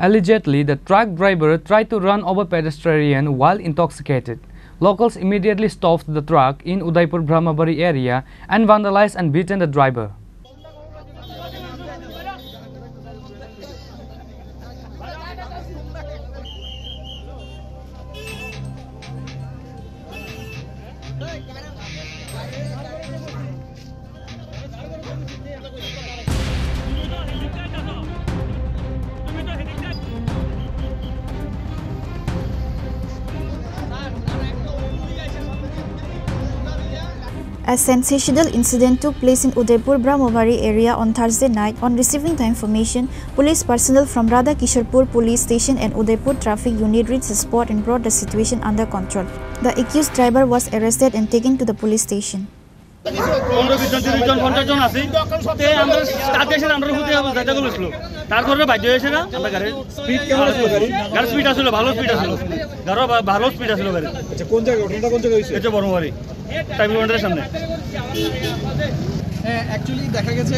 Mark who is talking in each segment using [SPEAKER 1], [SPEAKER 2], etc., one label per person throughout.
[SPEAKER 1] Allegedly, the truck driver tried to run over pedestrian while intoxicated. Locals immediately stopped the truck in Udaipur Brahmabari area and vandalized and beaten the driver.
[SPEAKER 2] A sensational incident took place in Udaipur Brahmabari area on Thursday night. On receiving the information, police personnel from Radha Kisharpur Police Station and Udaipur Traffic Unit reached the spot and brought the situation under control. The accused driver was arrested and taken to the police station.
[SPEAKER 3] Actually দেখা গেছে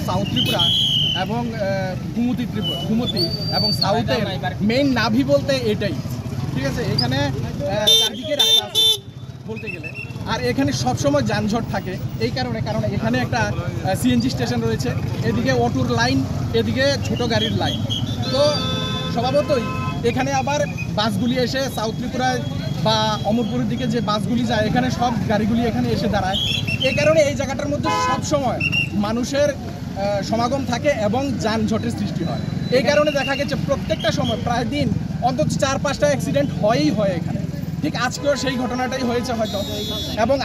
[SPEAKER 3] south Tripura এবং গুমতি এবং সাউথের main নাভি বলতে এটাই ঠিক আছে এখানে চারদিকে রাস্তা আছে বলতে গেলে আর এখানে সব সময় যানজট থাকে এই কারণে এখানে একটা সিএনজি স্টেশন রয়েছে এদিকে অটোর লাইন এদিকে ছোট গাড়ির লাইন তো স্বভাবতই এখানে আবার বাসগুলি এসে সাউথ ত্রিপুরায় বা অমরপুরের দিকে যে বাসগুলি যায় এখানে সব গাড়িগুলি এখানে এসে দাঁড়ায় এই কারণে এই জায়গাটার মধ্যে সব সময় মানুষের সমাগম থাকে এবং যানজটের সৃষ্টি হয় এই কারণে দেখা গেছে প্রত্যেকটা সময় প্রায় দিন অন্তত 4-5টা অ্যাক্সিডেন্ট হয়ই হয় এখানে ঠিক আজকেও সেই ঘটনাটাই হয়েছে হয়তো এবং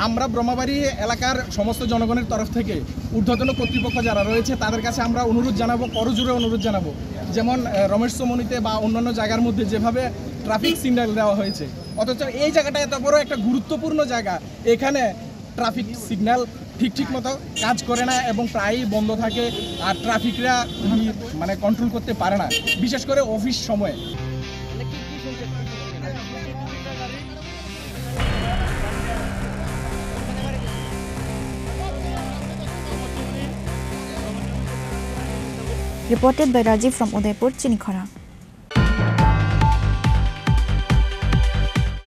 [SPEAKER 3] আমরা ব্রহ্মবাড়ি এলাকার সমস্ত জনগণের তরফ থেকে ঊর্ধ্বতন কর্তৃপক্ষ যারা রয়েছে তাদের কাছে আমরা অনুরোধ জানাবো করজোরে অনুরোধ জানাবো যেমন রমেশ চমনিতে বা অন্যান্য জায়গার মধ্যে যেভাবে ট্রাফিক সিগন্যাল দেওয়া হয়েছে অথচ এই জায়গাটা এত বড় একটা গুরুত্বপূর্ণ জায়গা এখানে ট্রাফিক সিগন্যাল ঠিক মতো কাজ করে না এবং প্রায়ই বন্ধ থাকে আর ট্রাফিকরা মানে কন্ট্রোল করতে পারে না বিশেষ করে অফিস সময়ে
[SPEAKER 2] Reported by Rajiv from Udaipur, Chinikhara.